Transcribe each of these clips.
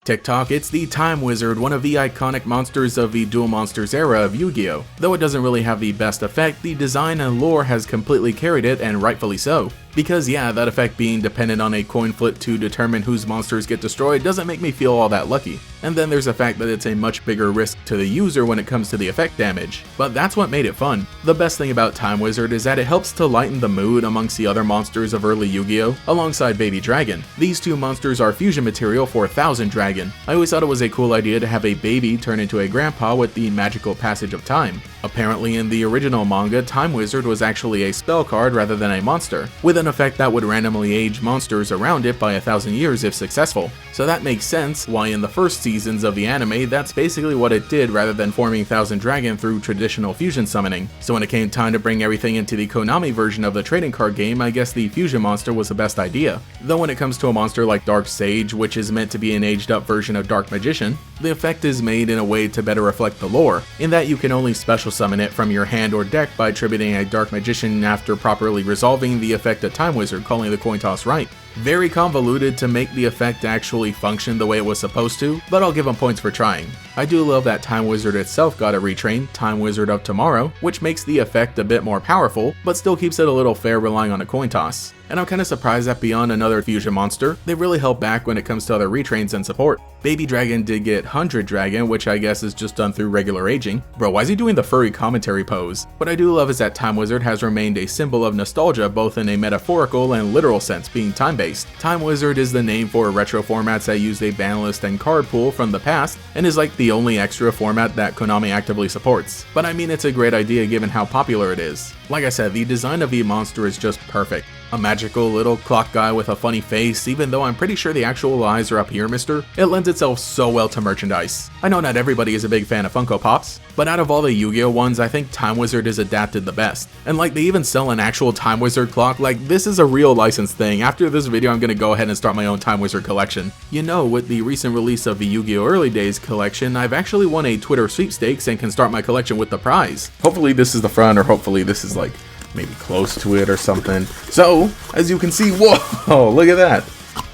TikTok, it's the Time Wizard, one of the iconic monsters of the Duel Monsters era of Yu-Gi-Oh! Though it doesn't really have the best effect, the design and lore has completely carried it, and rightfully so. Because yeah, that effect being dependent on a coin flip to determine whose monsters get destroyed doesn't make me feel all that lucky. And then there's the fact that it's a much bigger risk to the user when it comes to the effect damage. But that's what made it fun. The best thing about Time Wizard is that it helps to lighten the mood amongst the other monsters of early Yu-Gi-Oh! Alongside Baby Dragon. These two monsters are fusion material for Thousand Dragon. I always thought it was a cool idea to have a baby turn into a grandpa with the magical passage of time. Apparently in the original manga, Time Wizard was actually a spell card rather than a monster, with an effect that would randomly age monsters around it by 1,000 years if successful. So that makes sense why in the first seasons of the anime, that's basically what it did rather than forming Thousand Dragon through traditional fusion summoning. So when it came time to bring everything into the Konami version of the trading card game, I guess the fusion monster was the best idea. Though when it comes to a monster like Dark Sage, which is meant to be an aged up version of Dark Magician, the effect is made in a way to better reflect the lore, in that you can only special summon it from your hand or deck by attributing a Dark Magician after properly resolving the effect of Time Wizard, calling the coin toss right. Very convoluted to make the effect actually function the way it was supposed to, but I'll give them points for trying. I do love that Time Wizard itself got a retrain, Time Wizard of Tomorrow, which makes the effect a bit more powerful, but still keeps it a little fair relying on a coin toss. And I'm kinda surprised that beyond another fusion monster, they really held back when it comes to other retrains and support. Baby Dragon did get 100 Dragon, which I guess is just done through regular aging. Bro, why is he doing the furry commentary pose? What I do love is that Time Wizard has remained a symbol of nostalgia both in a metaphorical and literal sense, being time-based. Time Wizard is the name for retro formats that use a ban list and card pool from the past, and is like the only extra format that Konami actively supports. But I mean, it's a great idea given how popular it is. Like I said, the design of the monster is just perfect. A magical little clock guy with a funny face, even though I'm pretty sure the actual eyes are up here, mister. It lends itself so well to merchandise. I know not everybody is a big fan of Funko Pops, but out of all the Yu-Gi-Oh ones, I think Time Wizard is adapted the best. And like, they even sell an actual Time Wizard clock. Like, this is a real licensed thing. After this video, I'm gonna go ahead and start my own Time Wizard collection. You know, with the recent release of the Yu-Gi-Oh Early Days collection, I've actually won a Twitter sweepstakes and can start my collection with the prize. Hopefully this is the front, or hopefully this is like maybe close to it or something. So, as you can see, whoa, look at that.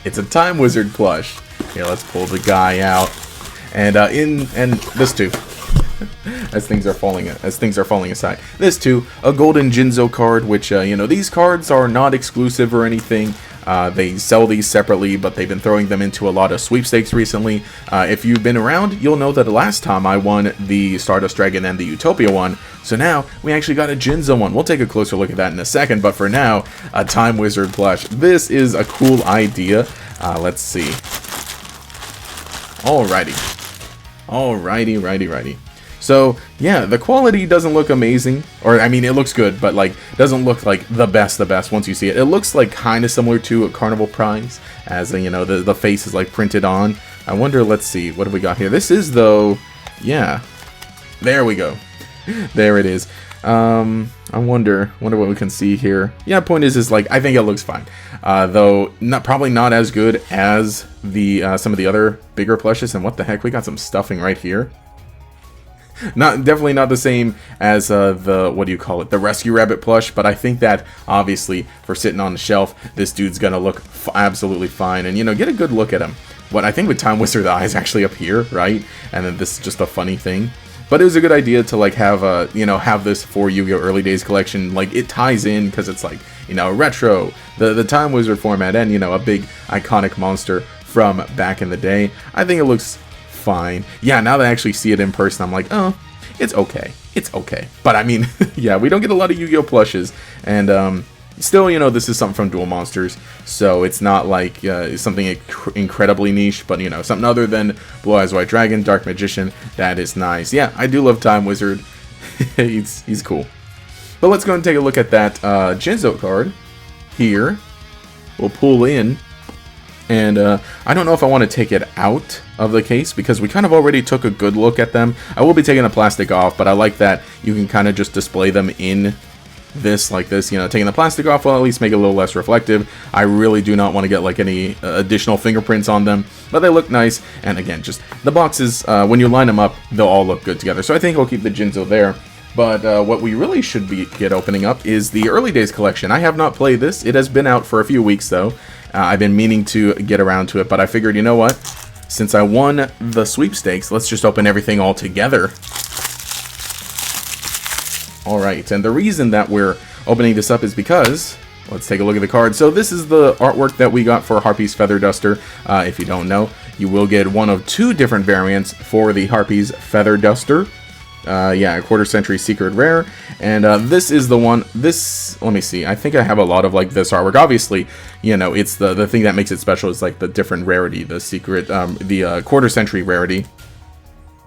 It's a Time Wizard plush. Here, let's pull the guy out. And this too. as things are falling aside. This too, a golden Jinzo card, which you know, these cards are not exclusive or anything. They sell these separately, but they've been throwing them into a lot of sweepstakes recently. If you've been around, you'll know that last time I won the Stardust Dragon and the Utopia one. So now, we actually got a Jinzo one. We'll take a closer look at that in a second, but for now, a Time Wizard plush. This is a cool idea. Let's see. Alrighty. So, yeah, the quality doesn't look amazing, or I mean, it looks good, but like, doesn't look like the best once you see it. It looks like kind of similar to a Carnival Prize, as you know, the face is like printed on. I wonder, let's see, what have we got here? This is, though, yeah, there we go. There it is. I wonder what we can see here. Yeah, point is like, I think it looks fine. Though, probably not as good as the some of the other bigger plushes. And what the heck, we got some stuffing right here. Definitely not the same as the, what do you call it, the Rescue Rabbit plush, but I think that, obviously, for sitting on the shelf, this dude's gonna look absolutely fine, and, you know, get a good look at him. What I think with Time Wizard, the eye's actually up here, right? And then this is just a funny thing. But it was a good idea to, like, have, you know, have this for Yu-Gi-Oh! Early Days collection. Like, it ties in, because it's, like, you know, retro, the Time Wizard format, and, you know, a big iconic monster from back in the day. I think it looks fine. Yeah, now that I actually see it in person, I'm like, oh, it's okay. It's okay. But I mean, yeah, we don't get a lot of Yu-Gi-Oh! Plushes, and still, you know, this is something from Duel Monsters, so it's not like something incredibly niche, but, you know, something other than Blue Eyes White Dragon, Dark Magician, that is nice. Yeah, I do love Time Wizard. he's cool. But let's go and take a look at that Jinzo card here. We'll pull in. And I don't know if I want to take it out of the case, because we kind of already took a good look at them. I will be taking the plastic off, but I like that you can kind of just display them in this like this. You know, taking the plastic off will at least make it a little less reflective. I really do not want to get like any additional fingerprints on them, but they look nice. And again, just the boxes, when you line them up, they'll all look good together. So I think I'll keep the Jinzo there. But what we really should get opening up is the Early Days collection. I have not played this. It has been out for a few weeks, though. I've been meaning to get around to it, but I figured, you know what? since I won the sweepstakes, let's just open everything all together. Alright, and the reason that we're opening this up is because, let's take a look at the card. So this is the artwork that we got for Harpy's Feather Duster. If you don't know, you will get one of 2 different variants for the Harpy's Feather Duster. Yeah, a quarter century secret rare, and this is the one. This, let me see, I think I have a lot of like this artwork. Obviously, you know, it's the thing that makes it special is like the different rarity, the secret, the quarter century rarity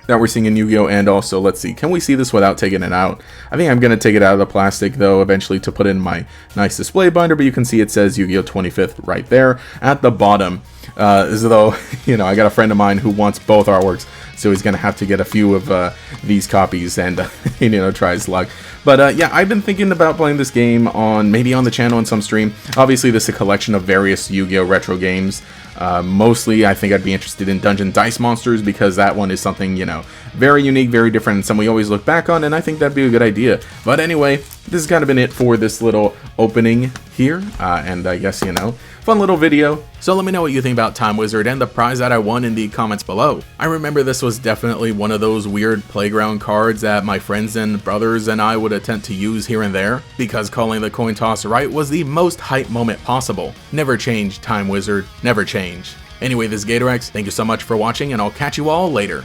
that we're seeing in Yu-Gi-Oh! And also, let's see, can we see this without taking it out? I think I'm going to take it out of the plastic, though, eventually to put in my nice display binder, but you can see it says Yu-Gi-Oh! 25th right there at the bottom. As though, you know, I got a friend of mine who wants both artworks, so he's going to have to get a few of these copies and, you know, try his luck. But, yeah, I've been thinking about playing this game maybe on the channel in some stream. Obviously, this is a collection of various Yu-Gi-Oh! Retro games. Mostly, I think I'd be interested in Dungeon Dice Monsters, because that one is something, you know, very unique, very different, and something we always look back on, and I think that'd be a good idea. But anyway, this has kind of been it for this little opening here, and I guess, you know, fun little video. So let me know what you think about Time Wizard and the prize that I won in the comments below. I remember this was definitely one of those weird playground cards that my friends and brothers and I would attempt to use here and there, because calling the coin toss right was the most hype moment possible. Never change, Time Wizard, never change. Anyway, this is Gatorex, thank you so much for watching, and I'll catch you all later.